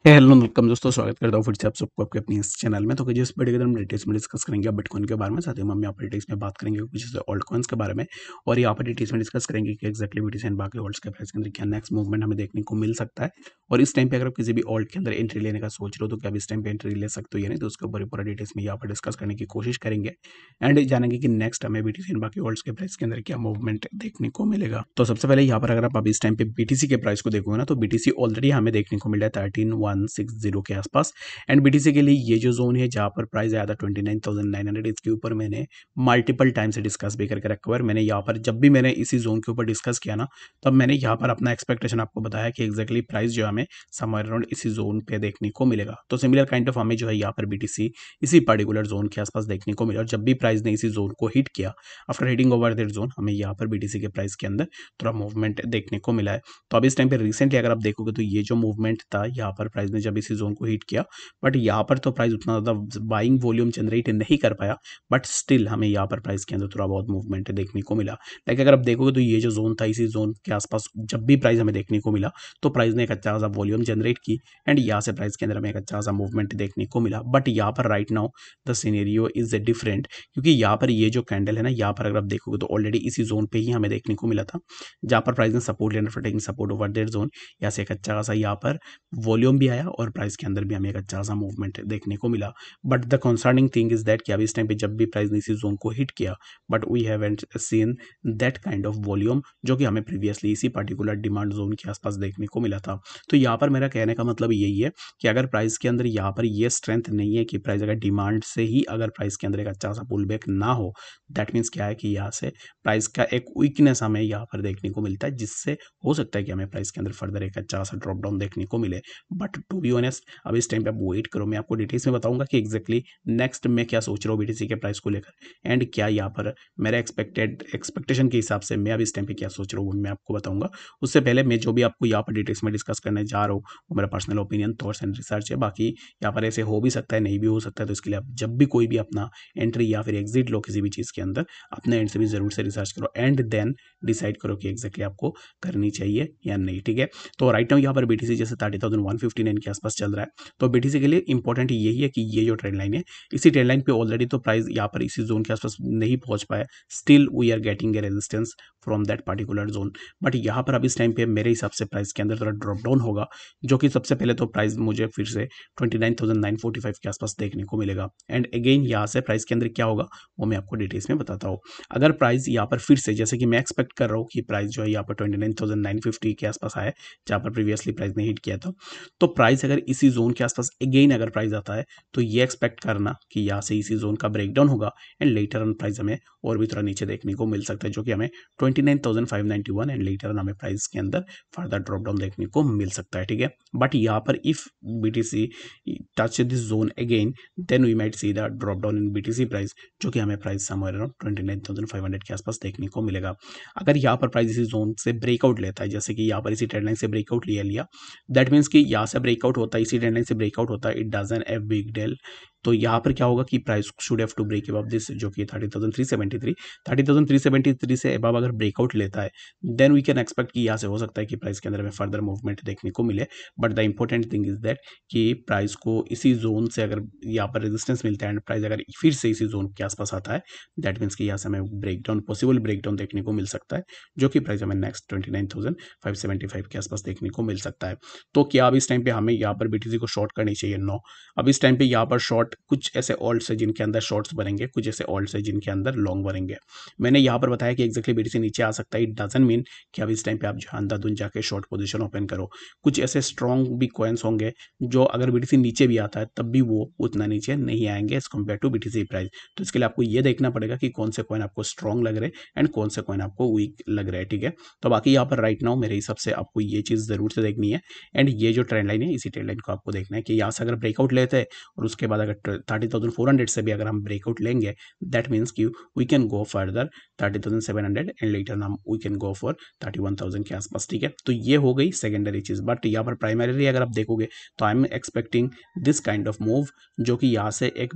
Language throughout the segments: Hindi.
हेलो वेलकम दोस्तों, स्वागत करता हूँ फिर से आप सबको आपके अपनी इस चैनल में। तो जिस वीडियो के अंदर हम डिटेल्स में डिस्कस करेंगे आप बिटकॉइन के बारे में, साथ ही हम यहाँ पर डिटेल्स में बात करेंगे कुछ जैसे ऑल्ट कॉइन्स के बारे में, और यहाँ पर डिटेल्स में डिस्कस करेंगे कि एक्जैक्टली बीटीसी एंड बाकी ऑल्ट्स के प्राइस के अंदर क्या नेक्स्ट मूवमेंट हमें देखने को मिल सकता है। और इस टाइम पे अगर आप किसी भी ऑल्ट के अंदर एंट्री लेने का सोच रहे हो तो क्या आप इस टाइम पे एंट्री ले सकते हो या नहीं, तो उसके ऊपर पूरा डिटेल्स में यहाँ पर डिस्कस करने की कोशिश करेंगे एंड जानेंगे कि नेक्स्ट हमें बीटीसी एंड बाकी ऑल्ट्स के प्राइस के अंदर क्या मूवमेंट देखने को मिलेगा। तो सबसे पहले यहाँ पर अगर आप इस टाइम पे बीटीसी के प्राइस को देखोगे ना, तो बीटीसी ऑलरेडी हमें देखने को मिल रहा है 13160 के आसपास। एंड बीटीसी के लिए ये जो जोन है जहाँ पर प्राइस आया था 29,900, इसके ऊपर मैंने मल्टीपल टाइम से डिस्कस भी करके रखा हुआ है। मैंने यहाँ पर जब भी मैंने इसी जोन के ऊपर डिस्कस किया ना, तब मैंने यहाँ पर अपना एक्सपेक्टेशन आपको बताया कि एक्जैक्टली प्राइस जो हमें समवेयर अराउंड इसी जोन पे देखने को मिलेगा। तो सिमिलर काइंड ऑफ हमें जो है यहाँ पर बीटीसी इसी पर्टिकुलर जोन के आसपास देखने को मिला, और जब भी प्राइस ने इसी जोन को हिट किया, after hitting over that zone, हमें यहाँ पर बीटीसी के प्राइस के अंदर थोड़ा मूवमेंट देखने को मिला है। तो अब इस टाइम पे रिसेंटली अगर आप देखोगे तो ये जो मूवमेंट था यहाँ पर प्राइस ने जब इसी जोन को हिट किया, बट यहाँ पर तो प्राइस उतना ज़्यादा बाइंग वॉल्यूम जनरेट नहीं कर पाया, बट स्टिल हमें यहाँ पर प्राइस के अंदर थोड़ा बहुत मूवमेंट देखने को मिला। लाइक अगर आप देखोगे तो ये जो जोन था, इसी जोन के आसपास जब भी प्राइस हमें देखने को मिला तो प्राइस ने एक अच्छा सा वॉल्यूम जनरेट की, एंड यहाँ से प्राइस के अंदर हमें एक अच्छा सा मूवमेंट देखने को मिला। बट यहाँ पर right now the scenario is different, क्योंकि यहाँ पर ये जो कैंडल है ना, यहाँ पर अगर आप देखोगे तो ऑलरेडी इसी जोन पे ही हमें देखने को मिला था, जहाँ पर प्राइस ने सपोर्ट लेना taking support over there zone. यहाँ से एक अच्छा खासा यहाँ पर वॉल्यूम भी आया और प्राइस के अंदर भी हमें एक अच्छा खासा मूवमेंट देखने को मिला। But the concerning thing is that कि अब इस टाइम पे जब भी प्राइस ने इसी जोन को हिट किया, but we haven't seen that kind of volume जो कि हमें प्रीवियसली इसी पर्टिकुलर डिमांड जोन के आसपास देखने को मिला था। तो यहाँ पर मेरा कहने का मतलब यही है कि अगर प्राइस के अंदर यहाँ पर ये स्ट्रेंथ नहीं है कि प्राइस अगर डिमांड से ही अगर प्राइस के अंदर एक अच्छा सा पुल बैक ना हो, दैट मीन्स क्या है कि यहाँ से प्राइस का एक वीकनेस हमें यहाँ पर देखने को मिलता है, जिससे हो सकता है कि हमें प्राइस के अंदर फर्दर एक अच्छा सा ड्रॉप डाउन देखने को मिले। बट टू बी ऑनेस्ट अब इस टाइम पे आप वेट करो, मैं आपको डिटेल्स में बताऊंगा कि एक्जैक्टली नेक्स्ट मैं क्या सोच रहा हूँ बीटीसी के प्राइस को लेकर, एंड क्या यहाँ पर मेरा एक्सपेक्टेशन के हिसाब से मैं अब इस टाइम पे क्या सोच रहा हूँ वो मैं आपको बताऊंगा। उससे पहले मैं जो भी आपको यहाँ पर डिटेल्स में डिस्कस करने जा रहा हूँ वो मेरा personal opinion, thoughts and research है। बाकी यहाँ पर ऐसे हो भी सकता है, नहीं भी हो सकता है, तो इसके लिए आप जब भी कोई भी अपना एंट्री या फिर एग्जिट लो किसी भी चीज़ के अंदर, अपने एंड से भी जरूर से रिसर्च करो एंड देन डिसाइड करो कि एक्जैक्टली आपको करनी चाहिए या नहीं। ठीक है, तो राइट नाउ यहाँ पर बीटीसी जैसे 30,159 के आसपास चल रहा है। तो बीटीसी के लिए इंपॉर्टेंट यही है कि ये जो ट्रेंड लाइन है, इसी ट्रेंड लाइन पे ऑलरेडी तो प्राइस यहाँ पर इसी जोन के आसपास नहीं पहुंच पाया, still we are getting a resistance from that particular zone. But यहाँ पर अब इस टाइम पे मेरे हिसाब से प्राइस के अंदर थोड़ा ड्रॉप डाउन होगा, जो कि सबसे पहले तो प्राइस मुझे फिर से 29,945 के आसपास देखने को मिलेगा। एंड अगेन यहाँ से प्राइस के अंदर क्या होगा वो मैं आपको डिटेल्स में बताता हूँ। अगर प्राइस यहाँ पर फिर से, जैसे कि मैं एक्सपेक्ट कर रहा हूँ कि प्राइस जो है यहाँ पर 29,950 के आसपास आए, जहाँ पर प्रीवियसली प्राइस ने हिट किया था, तो प्राइस अगर इसी जोन के आसपास अगेन अगर प्राइस आता है तो ये एक्सपेक्ट करना कि यहाँ से इसी जोन का ब्रेकडाउन होगा एंड लेटर ऑन प्राइस हमें और भी थोड़ा नीचे देखने को मिल सकता है, जो कि हमें 29,591 एंड लेटर ऑन हमें प्राइस के अंदर फर्दर ड्रॉप डाउन देखने को मिल सकता है। ठीक है, बट यहाँ पर if BTC touch this zone again, then we might see the drop down in BTC price, जो कि हमें प्राइस समवेयर अराउंड 29,500 के आसपास देखने को मिलेगा। अगर यहाँ पर प्राइस इसी जोन से ब्रेकआउट लेता है, जैसे कि यहाँ पर इसी ट्रेंड लाइन से ब्रेकआउट लिया, दैट मीन्स कि यहाँ से ब्रेकआउट होता है, इसी ट्रेंड लाइन से ब्रेकआउट होता है, it doesn't have big deal. तो यहाँ पर क्या होगा कि price should have to break above this, जो कि 30,373 से अबव अगर ब्रेकआउट लेता है, देन वी कैन एक्सपेक्ट कि यहाँ से हो सकता है कि प्राइस के अंदर हमें फर्दर मूवमेंट देखने को मिले। But the important thing is that कि प्राइस को इसी जोन से अगर यहाँ पर रेजिस्टेंस मिलता है एंड प्राइस अगर फिर से इसी जोन के आसपास आता है, दैट मीन्स कि यहाँ से हमें ब्रेकडाउन, पॉसिबल ब्रेकडाउन देखने को मिल सकता है, जो कि प्राइस हमें नेक्स्ट 29,575 के आसपास देखने को मिल सकता है। तो क्या अब इस टाइम पे हमें यहाँ पर बीटीसी को शॉर्ट करनी चाहिए? नो। अब इस टाइम पे यहाँ पर शॉर्ट कुछ ऐसे ऑल्ट्स है जिनके अंदर शॉर्ट्स बनेंगे, कुछ ऐसे ऑल्ट्स है जिनके अंदर लॉन्ग बनेंगे। मैंने यहाँ पर बताया कि एक्जैक्टली बीटीसी नीचे आ सकता है, इट डजंट मीन कि अब इस टाइम पे आप जो अंधाधुंध जाके शॉर्ट पोजीशन ओपन करो। कुछ ऐसे स्ट्रॉन्ग भी कॉइन्स होंगे जो अगर बीटीसी नीचे भी आता है तब भी वो उतना नीचे नहीं आएंगे as compared to BTC price. तो इसके लिए आपको ये देखना पड़ेगा कि कौन से कॉइन आपको स्ट्रॉन्ग लग रहे हैं एंड कौन से कॉइन आपको वीक लग रहे हैं। ठीक है, तो बाकी यहाँ पर राइट नाउ मेरे हिसाब से आपको ये चीज़ जरूर से देखनी है, एंड ये जो ट्रेंड लाइन है इसी ट्रेंड लाइन को आपको देखना है कि यहाँ से अगर ब्रेकआउट लेते हैं और उसके बाद अगर 30,400 से भी अगर हम ब्रेकआउट लेंगे, दैट मीन्स कि we can go further 30,700 and later हम वी कैन गो फॉर 31,000 के आसपास, ठीक है। तो ये हो गई सेकेंडरी चीज़, बट यहाँ पर प्राइमरी अगर आप देखोगे तो I am expecting this kind of move, जो कि यहाँ से एक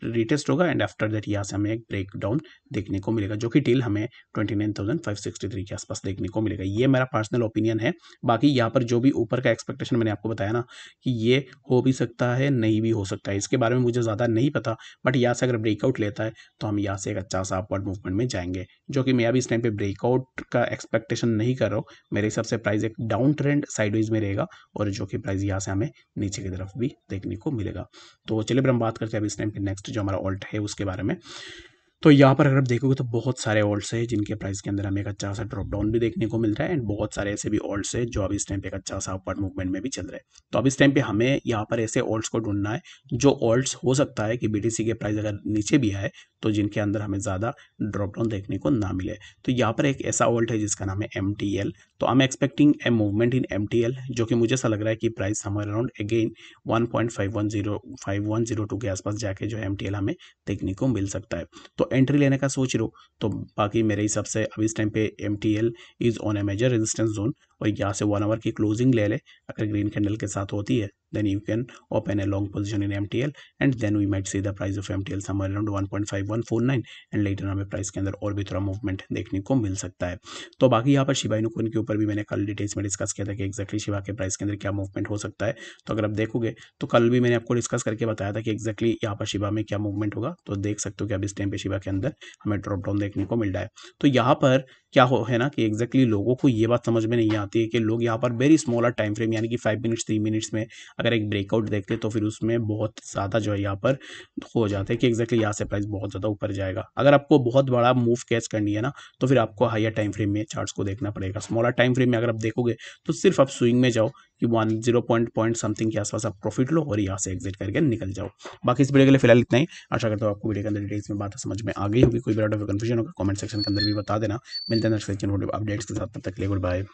रिटेस्ट होगा एंड आफ्टर दैट यहाँ से हमें एक ब्रेक डाउन देखने को मिलेगा, जो कि टिल हमें 29,563 के आसपास देखने को मिलेगा। ये मेरा पर्सनल ओपिनियन है। बाकी यहाँ पर जो भी ऊपर का एक्सपेक्टेशन मैंने आपको बताया ना कि ये हो भी सकता है, नहीं भी हो सकता है, इसके बारे में मुझे ज़्यादा नहीं पता, बट यहाँ से अगर ब्रेकआउट लेता है तो हम यहाँ से एक अच्छा सा अपवर्ड मूवमेंट में जाएंगे, जो कि मैं अभी इस टाइम पे ब्रेकआउट का एक्सपेक्टेशन नहीं कर रहा हूँ। मेरे हिसाब से प्राइस एक डाउन ट्रेंड साइडवेज में रहेगा और जो कि प्राइस यहाँ से हमें नीचे की तरफ भी देखने को मिलेगा। तो चलिए फिर हम बात करते हैं अभी इस टाइम पे नेक्स्ट जो हमारा ऑल्ट है उसके बारे में। तो यहाँ पर अगर आप देखोगे तो बहुत सारे ऑल्ट्स हैं जिनके प्राइस के अंदर हमें एक अच्छा सा ड्रॉप डाउन भी देखने को मिल रहा है एंड बहुत सारे ऐसे भी ऑल्ट्स हैं जो अभी इस टाइम पे एक अच्छा सा अपवर्ड मूवमेंट में भी चल रहे हैं। तो अब इस टाइम पे हमें यहाँ पर ऐसे ऑल्ट्स को ढूंढना है जो ऑल्ट्स हो सकता है कि बीटीसी के प्राइस अगर नीचे भी आए तो जिनके अंदर हमें ज़्यादा ड्रॉप डाउन देखने को ना मिले। तो यहाँ पर एक ऐसा ऑल्ट है जिसका नाम है MTL। तो I am expecting a movement in MTL, जो कि मुझे ऐसा लग रहा है कि प्राइस समवेयर अराउंड अगेन 1.5102 के आसपास जाके जो है MTL हमें देखने को मिल सकता है। तो एंट्री लेने का सोच रहे हो तो बाकी मेरे हिसाब से अभी इस टाइम पे MTL is on a major resistance zone और यहाँ से 1 आवर की क्लोजिंग ले ले, अगर ग्रीन कैंडल के साथ होती है then you can open a long position in MTL and then we might see the price of MTL somewhere around 1.5149 and later हमें प्राइस के अंदर और भी थोड़ा मूवमेंट देखने को मिल सकता है। तो बाकी यहाँ पर शिबा इनु कॉइन के ऊपर भी मैंने कल डिटेल्स में डिस्कस किया था कि एक्जैक्टली शिबा के प्राइस के अंदर क्या मूवमेंट हो सकता है। तो अगर आप देखोगे तो कल भी मैंने आपको डिस्कस करके बताया था कि एक्जैक्टली यहाँ पर शिबा में क्या मूवमेंट होगा। तो देख सकते हो कि अब इस टाइम पे शिबा के अंदर हमें ड्रॉप डाउन देखने को मिल रहा है। तो यहाँ पर क्या हो है ना कि एक्जैक्टली लोगों को ये बात समझ में नहीं आती है कि लोग यहाँ पर वेरी स्मॉलर टाइम फ्रेम यानी कि 5 मिनट्स 3 मिनट्स में अगर एक ब्रेकआउट देखते तो फिर उसमें बहुत ज़्यादा जो है यहाँ पर हो जाता है कि एक्जैक्टली यहाँ से प्राइस बहुत ज़्यादा ऊपर जाएगा। अगर आपको बहुत बड़ा मूव कैच करनी है ना तो फिर आपको हायर टाइम फ्रेम में चार्ट्स को देखना पड़ेगा। स्मॉलर टाइम फ्रेम में अगर आप देखोगे तो सिर्फ आप स्विंग में जाओ कि 10 पॉइंट समथिंग के आसपास आप प्रॉफिट लो और यहाँ से एग्जिट करके निकल जाओ। बाकी इस वीडियो के लिए फिलहाल इतना ही। आशा करता हूँ आपको वीडियो के अंदर डिटेल्स में बात समझ में आ गई होगी। कोई भी डाउट कंफ्यूजन होगा कमेंट सेक्शन के अंदर भी बता देना। मिलते हैं नेक्स्ट अपडेट्स के साथ, तब तक के लिए गुड बाय।